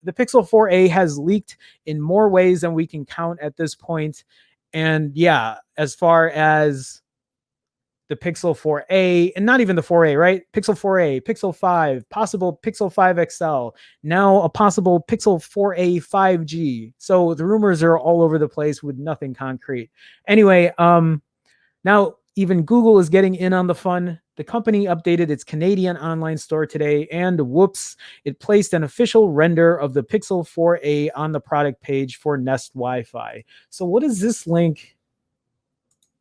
the Pixel 4a has leaked in more ways than we can count at this point. And yeah, as far as the Pixel 4a, and not even the 4a, right? Pixel 4a, Pixel 5, possible Pixel 5 XL, now a possible Pixel 4a 5G. So the rumors are all over the place with nothing concrete. Anyway, now even Google is getting in on the fun. The company updated its Canadian online store today, and whoops, it placed an official render of the Pixel 4a on the product page for Nest Wi-Fi. So what is this link?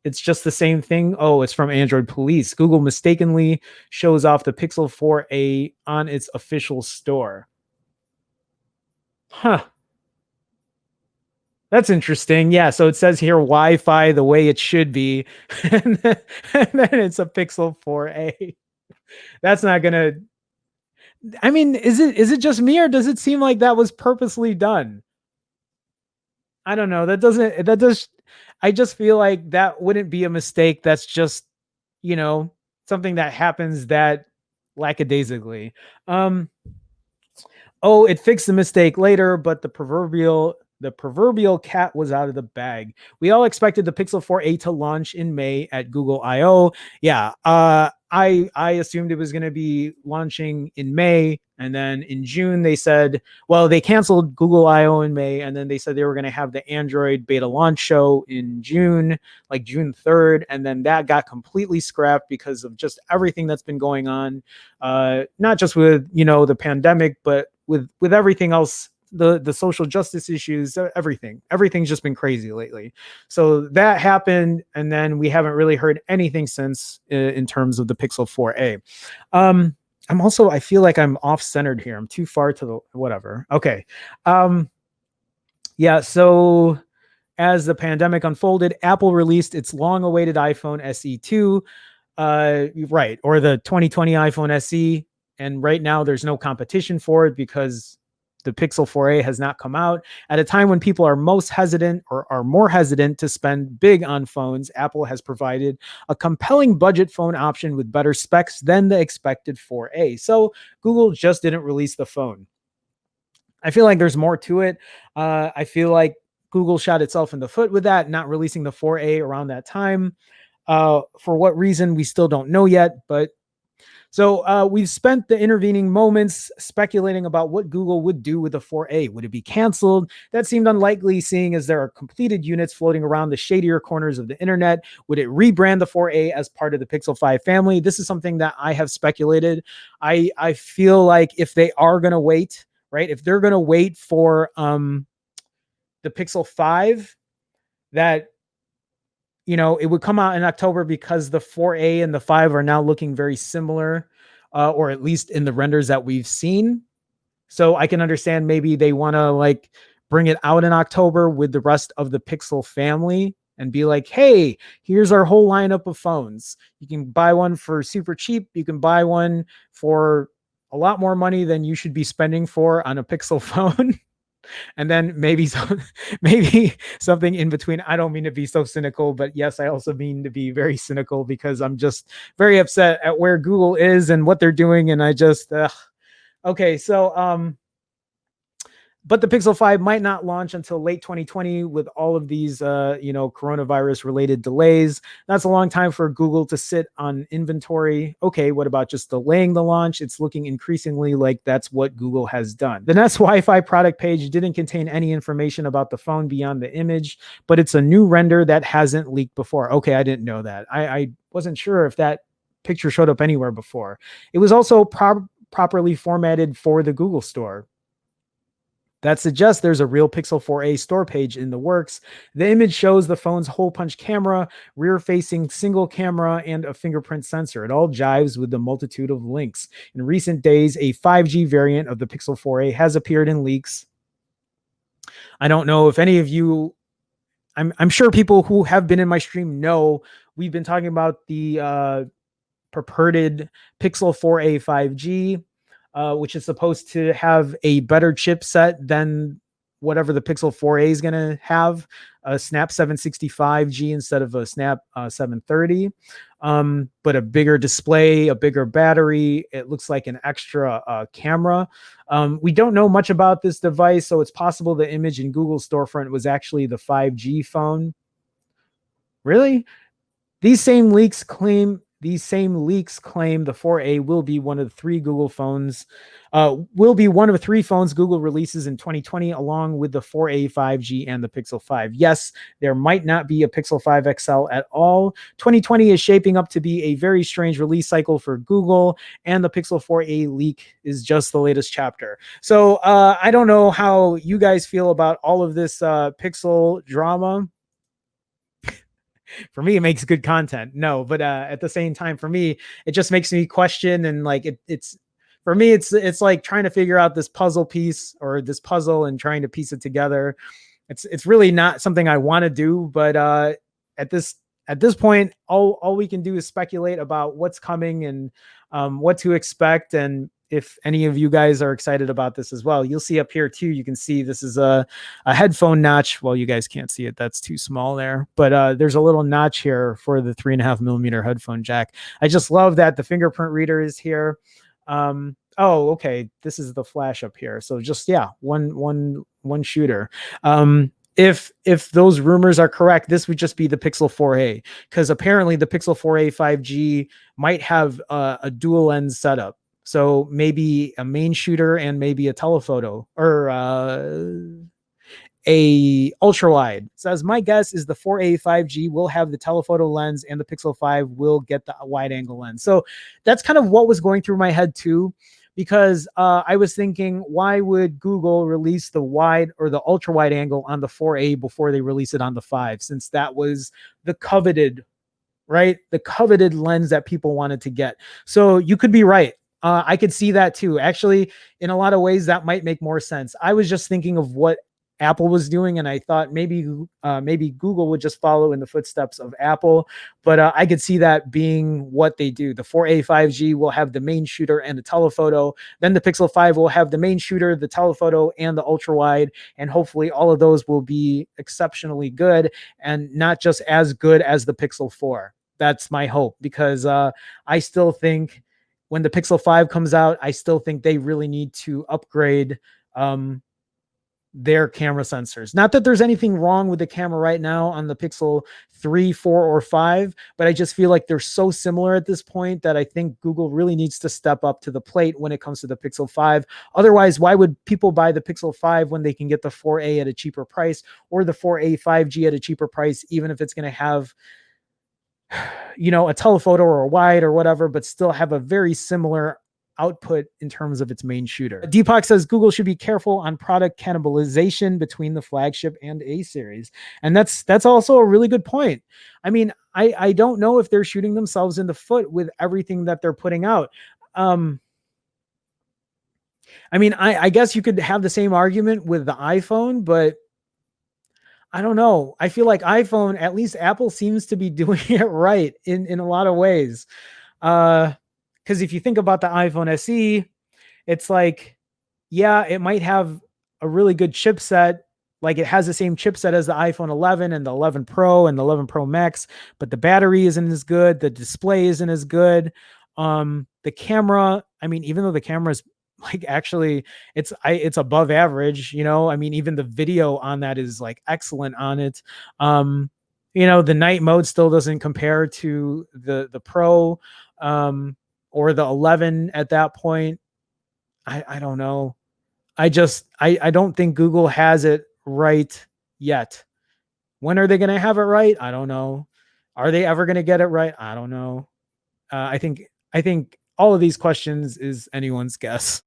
It's just the same thing. Oh, it's from Android Police. Google mistakenly shows off the Pixel 4a on its official store. Huh. That's interesting. Yeah, so it says here Wi-Fi the way it should be, and then it's a Pixel 4a. That's not gonna. I mean, is it just me, or does it seem like that was purposely done? I don't know. That doesn't. That does. I just feel like that wouldn't be a mistake. That's just, you know, something that happens that lackadaisically. Oh, it fixed the mistake later, but the proverbial cat was out of the bag. We all expected the Pixel 4a to launch in May at Google I/O. Yeah, I assumed it was going to be launching in May, and then in June they said, well, they canceled Google I/O in May, and then they said they were going to have the Android beta launch show in June, like June 3rd, and then that got completely scrapped because of just everything that's been going on, not just with the pandemic, but with everything else, the social justice issues, everything's just been crazy lately. So that happened, and then we haven't really heard anything since in terms of the Pixel 4a. I feel like I'm off centered here. I'm too far to the whatever. Okay. Yeah, so as the pandemic unfolded, Apple released its long awaited iPhone SE 2, right, or the 2020 iPhone SE. And right now there's no competition for it because the Pixel 4a has not come out. At a time when people are most hesitant or are more hesitant to spend big on phones, Apple has provided a compelling budget phone option with better specs than the expected 4a. So Google just didn't release the phone. I feel like there's more to it. I feel like Google shot itself in the foot with that, not releasing the 4a around that time. For what reason, we still don't know yet, but so we've spent the intervening moments speculating about what Google would do with the 4a. Would it be canceled? That seemed unlikely, seeing as there are completed units floating around the shadier corners of the internet. Would it rebrand the 4a as part of the Pixel 5 family? This is something that I have speculated. I feel like if they are going to wait, right, if they're going to wait for the Pixel 5, that it would come out in October because the 4a and the 5 are now looking very similar, or at least in the renders that we've seen. So I can understand maybe they want to like bring it out in October with the rest of the Pixel family and be like, hey, here's our whole lineup of phones. You can buy one for super cheap. You can buy one for a lot more money than you should be spending for on a Pixel phone. And then maybe something in between. I don't mean to be so cynical, but yes, I also mean to be very cynical because I'm just very upset at where Google is and what they're doing. And I just, okay. So, but the Pixel 5 might not launch until late 2020 with all of these, coronavirus related delays. That's a long time for Google to sit on inventory. Okay, what about just delaying the launch? It's looking increasingly like that's what Google has done. The Nest Wi-Fi product page didn't contain any information about the phone beyond the image, but it's a new render that hasn't leaked before. Okay, I didn't know that. I wasn't sure if that picture showed up anywhere before. It was also properly formatted for the Google Store. That suggests there's a real Pixel 4a store page in the works. The image shows the phone's hole punch camera, rear-facing single camera, and a fingerprint sensor. It all jives with the multitude of links. In recent days, a 5G variant of the Pixel 4a has appeared in leaks. I don't know if any of you, I'm sure people who have been in my stream know we've been talking about the purported Pixel 4a 5G. Which is supposed to have a better chipset than whatever the Pixel 4a is going to have, a Snap 765G instead of a Snap 730. But a bigger display, a bigger battery. It looks like an extra camera. We don't know much about this device, so it's possible the image in Google storefront was actually the 5G phone. Really? These same leaks claim the 4A will be one of three Google phones, will be one of three phones Google releases in 2020, along with the 4A 5G and the Pixel 5. Yes, there might not be a Pixel 5 XL at all. 2020 is shaping up to be a very strange release cycle for Google, and the Pixel 4A leak is just the latest chapter. So I don't know how you guys feel about all of this Pixel drama. For me, it makes good content. No, but at the same time, for me, it just makes me question, and like it's for me, it's like trying to figure out this puzzle piece or this puzzle and trying to piece it together. It's really not something I want to do, but at this at this point, all we can do is speculate about what's coming and what to expect. And if any of you guys are excited about this as well, you'll see up here too. You can see this is a headphone notch. Well, you guys can't see it. That's too small there. But there's a little notch here for the 3.5mm headphone jack. I just love that the fingerprint reader is here. Oh, okay. This is the flash up here. So just, yeah, one shooter. If those rumors are correct, this would just be the Pixel 4a, because apparently the Pixel 4a 5G might have a dual lens setup. So maybe a main shooter and maybe a telephoto or a ultra wide. It says my guess is the 4a 5G will have the telephoto lens and the Pixel 5 will get the wide angle lens. So that's kind of what was going through my head too, because I was thinking, why would Google release the wide or the ultra wide angle on the 4a before they release it on the 5, since that was the coveted, right? The coveted lens that people wanted to get. So you could be right. I could see that too. Actually, in a lot of ways, that might make more sense. I was just thinking of what Apple was doing, and I thought maybe Google would just follow in the footsteps of Apple. But I could see that being what they do. The 4a 5G will have the main shooter and the telephoto. Then the Pixel 5 will have the main shooter, the telephoto, and the ultra wide. And hopefully all of those will be exceptionally good and not just as good as the Pixel 4. That's my hope, because I still think when the Pixel 5 comes out, I still think they really need to upgrade their camera sensors. Not that there's anything wrong with the camera right now on the Pixel 3, 4, or 5, but I just feel like they're so similar at this point that I think Google really needs to step up to the plate when it comes to the Pixel 5. Otherwise, why would people buy the Pixel 5 when they can get the 4a at a cheaper price, or the 4a 5G at a cheaper price, even if it's going to have, you know, a telephoto or a wide or whatever, but still have a very similar output in terms of its main shooter. Deepak says Google should be careful on product cannibalization between the flagship and A series. And that's also a really good point. I mean, I don't know if they're shooting themselves in the foot with everything that they're putting out. I mean, I guess you could have the same argument with the iPhone, but I don't know. I feel like iPhone, at least Apple seems to be doing it right in a lot of ways. Because if you think about the iPhone SE, it's like, yeah, it might have a really good chipset. Like it has the same chipset as the iPhone 11 and the 11 Pro and the 11 Pro Max, but the battery isn't as good. The display isn't as good. The camera, I mean, even though the camera is like actually it's above average, you know, I mean, even the video on that is like excellent on it. You know, the night mode still doesn't compare to the Pro or the 11 at that point. I don't know. I don't think Google has it right yet. When are they going to have it right? I don't know. Are they ever going to get it right? I don't know. I think all of these questions is anyone's guess.